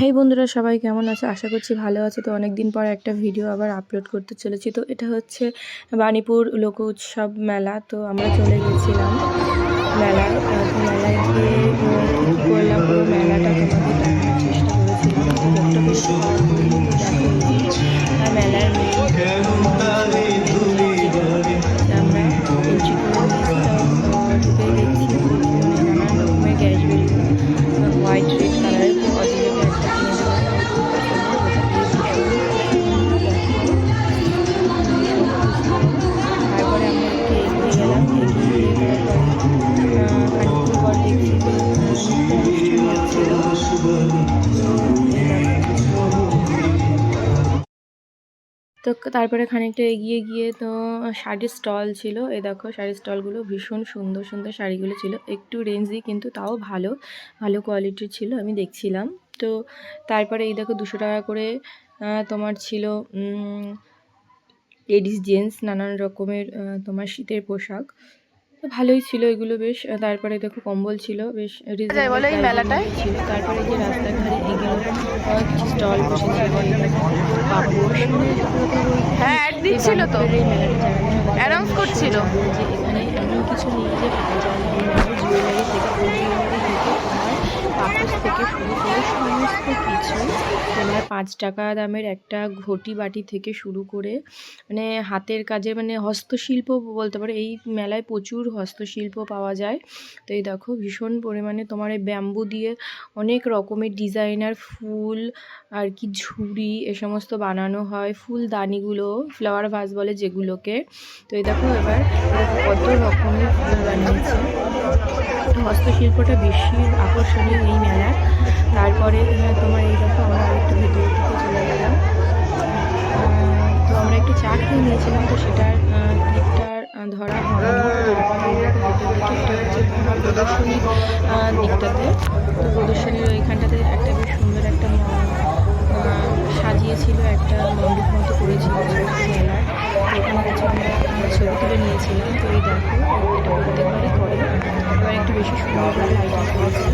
হেই বন্ধুরা, সবাই কেমন আছে? আশা করছি ভালো আছে। তো অনেকদিন পর একটা ভিডিও আবার আপলোড করতে চলেছি। তো এটা হচ্ছে বাণীপুর লোক উৎসব মেলা। তো আমরা চলে গেছিলাম মেলায়। তো মেলায় গিয়ে কী কী করলাম পুরো মেলাটা তোমাদের দেখানোর চেষ্টা করেছিলাম। তো যতটা পেরেছি কভার করিনি। তো দেখো এই যে মেলার মেন আমরা এন্ট্রি করে নিয়েছি। তো ঢুকেই দেখছি মানে নানান রকমের গ্যাস বেলুন, হোয়াইট রেড কালারের। তো অজিবাকে একটা কিনে দিলাম, খুব পছন্দের, যেটা দিয়ে তারপরে আমরা একটু এগিয়ে গেলাম। এগিয়ে গিয়ে তারপরে খানিকক্ষণ পর দেখছি যে নৃত্য অনুষ্ঠান হচ্ছিল। তো তারপরে খানিকটা এগিয়ে গিয়ে তো শাড়ির স্টল ছিল। এই দেখো শাড়ির স্টলগুলো ভীষণ সুন্দর সুন্দর শাড়িগুলো ছিল, একটু রেঞ্জি কিন্তু তাও ভালো ভালো কোয়ালিটির ছিল, আমি দেখছিলাম। তো তারপরে এই দেখো 200 টাকা করে তোমার ছিল লেডিস জেন্টস নানান রকমের তোমার শীতের পোশাক। তো ভালোই ছিল এগুলো বেশ। তারপরে দেখো কম্বল ছিল বেশ রিজনেবল মেলাটায় ছিল। তারপরে যে রাস্তার ধারে এগুলো কিছু স্টল বসেছিল, দিচ্ছিল তো এই মেলাটা অ্যানাউন্স করছিল যে এখানে এমন কিছু নিয়ে যে পাওয়া যায় না। জুয়েলারি থেকে পাপোশ থেকে শুরু করে সমস্ত কিছু তোমার 5 টাকা দামের একটা ঘটি বাটি থেকে শুরু করে মানে হাতের কাজে মানে হস্তশিল্প বলতে পারো। এই মেলায় প্রচুর হস্তশিল্প পাওয়া যায়। তো এই দেখো ভীষণ পরিমাণে তোমার এই ব্যাম্বু দিয়ে অনেক রকমের ডিজাইনার ফুল আর কি ঝুড়ি এ সমস্ত বানানো হয়, ফুলদানিগুলো ফ্লাওয়ার ভাস বলে যেগুলোকে। তো এই দেখো এবার কত রকমের ফুল বানিয়েছে। হস্তশিল্পটা বেশি আকর্ষণীয় এই মেলা। তারপরে তোমার এই দেখো আমরা আরেকটু ভেতরের দিকে চলে গেলাম। তো আমরা একটু চা খেয়ে নিয়েছিলাম, তো সেটার ক্লিপটার ধরা হয়নি। তারপরে এটা হচ্ছে তোমার প্রদর্শনীর দিকটাতে। তো প্রদর্শনীর ওইখানটাতে একটা বেশ সুন্দর একটা সাজিয়েছিল, একটা মণ্ডপ মতো করেছিল মেলার। এখানে কিছু আমরা ছবি তুলে নিয়েছিলাম। তো এই দেখো এটা প্রত্যেকবারই করে, এবার একটু বেশি সুন্দরভাবে লাইটিং করেছে।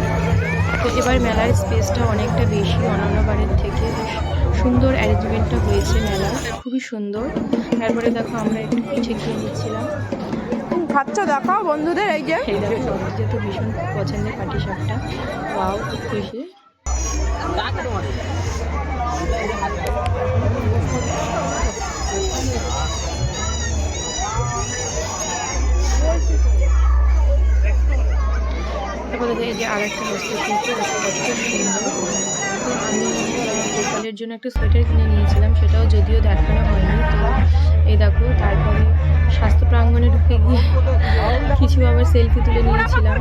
তো এবার মেলার স্পেসটা অনেকটা বেশি অন্যান্য বারের থেকে, বেশ সুন্দর অ্যারেঞ্জমেন্টটা হয়েছে মেলার, খুবই সুন্দর। তারপরে দেখো আমরা একটু পিঠে খেয়ে নিচ্ছিলাম। খাচ্ছা দেখাও বন্ধুদের। এই যে যেহেতু ভীষণ পছন্দের পাটিসাপটা, ওয়াও খুব খুশি। তারপরে এই যে আর একটা হস্তশিল্প কত সুন্দর। তো আমি গোপালের জন্য একটা সোয়েটার কিনে নিয়েছিলাম, সেটাও যদিও দেখানো হয়নি। তো এই দেখো তারপরে স্বাস্থ্য প্রাঙ্গণে ঢুকে গিয়ে কিছু আবার সেলফি তুলে নিয়েছিলাম।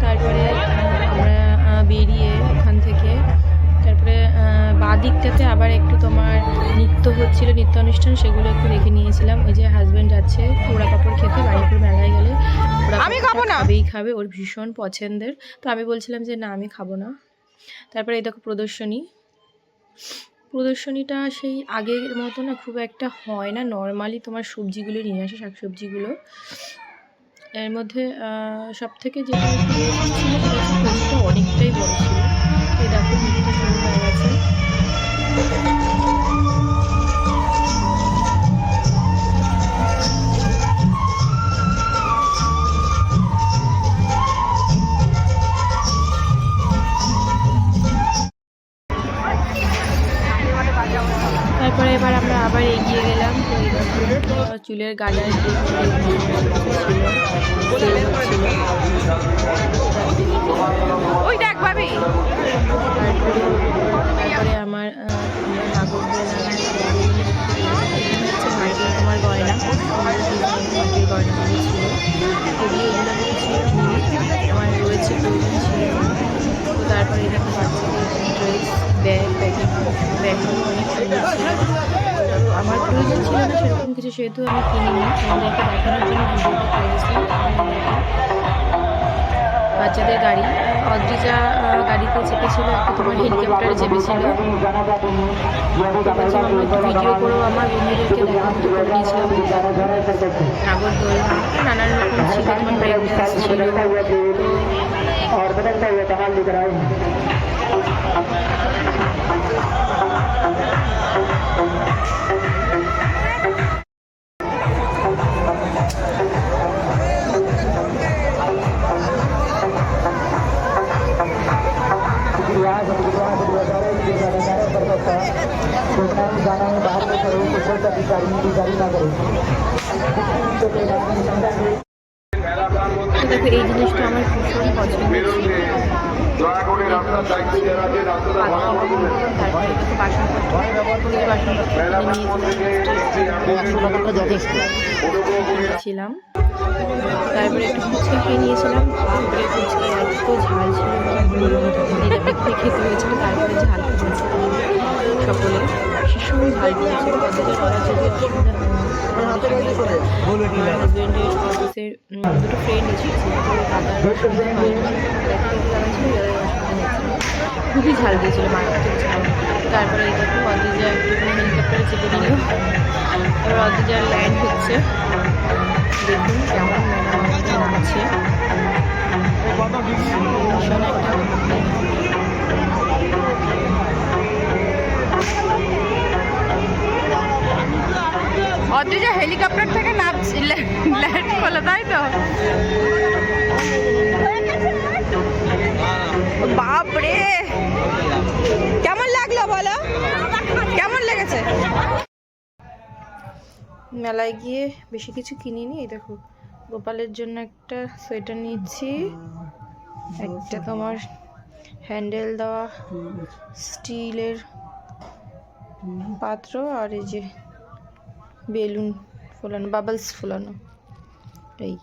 তারপরে আমরা বেরিয়ে ওখান থেকে তারপরে বাঁ দিকটাতে আবার একটু তোমার নৃত্য হচ্ছিল, নৃত্য অনুষ্ঠান, সেগুলো একটু দেখে নিয়েছিলাম। ওই যে হাজব্যান্ড যাচ্ছে পোড়া পাঁপড় খেতে, বাণীপুর মেলায় গেলে আমি খাবো না, খাবেই খাবে, ওর ভীষণ পছন্দের। তো আমি বলছিলাম যে না আমি খাবো না। তারপরে এই দেখো প্রদর্শনীটা সেই আগের মতো না খুব একটা হয় না, নর্মালি তোমার সবজিগুলো নিয়ে আসে, শাকসবজিগুলো। এর মধ্যে সব থেকে যেটা ছিল সেটা অনেকটাই বড় ছিল। এই দেখো নৃত্য শুরু হয়ে গেছে। তারপরে এবার আমরা আবার এগিয়ে গেলাম। তো এই দেখো চুলের গাডার ছিল। ওই দেখ ভাবি। তারপরে আমার মাটির তোমার গয়না, মাটির গয়নাগুলো ছিল, এগুলো আমার রয়েছে প্রয়োজন ছিল। তো তারপরে এরকম বাচ্চাদের ড্রেস, ব্যাগ অনেক সুন্দর ছিল। আমার প্রয়োজন ছিল না সেরকম কিছু, সেহেতু আমি কিনিনি, আমাদেরকে দেখানোর জন্য ভিডিওটা করেছি। বাচ্চাদের গাড়ি, অদ্রিজা গাড়িতে চেপেছিল, একটা তোমার হেলিকপ্টারে চেপেছিল। বলছিলাম আমরা একটু ভিডিও করেও আমার বন্ধুদেরকে দেখানো করে নিয়েছিলাম। নাগরদোলনা নানান রকম ছিল, তোমার ব্রেক ডান্স ছিল। তো দেখো এই জিনিসটা আমার ভীষণ পছন্দ ছিল। তারপরে দেখো বাসনপত্র নিয়েছিলাম। তারপরে একটু ফুচকা খেয়ে নিয়েছিলাম। তারপরে ফুচকা এত ঝাল ছিল, পিকনিক খেতে হয়েছিল, তারপরে ঝাল খেয়েছিলাম সকলে, ভীষণ ঝাল দিয়েছিল। তাদের করার যদি অসুবিধা হয়, হাজব্যান্ডের অফিসের দুটো ফ্রেন্ড এসেছে, তো দাদার অসুবিধা হয়নি, দাদা ছিল, খুবই ঝাল দিয়েছিল, মারাত্মক ঝাল। তারপরে এই দেখো অদিজা একটুখানি হেলিকপ্টারে চেপে দিল। এবার অদিজার ল্যান্ড হচ্ছে, দেখুন কেমন ম্যাডাম আছে, ভীষণ একটা অদ্রিজা হেলিকপ্টার থেকে নামছি, ল্যান্ড করলো, তাই তো? বাপরে, কেমন লাগলো বলো, কেমন লেগেছে? মেলায় গিয়ে বেশি কিছু কিনিনি। এই দেখো গোপালের জন্য একটা সোয়েটার নিচ্ছি, একটা তোমার হ্যান্ডেল দেওয়া স্টিলের পাত্র, আর এই যে বেলুন ফোলানো, বাবলস ফোলানো, এই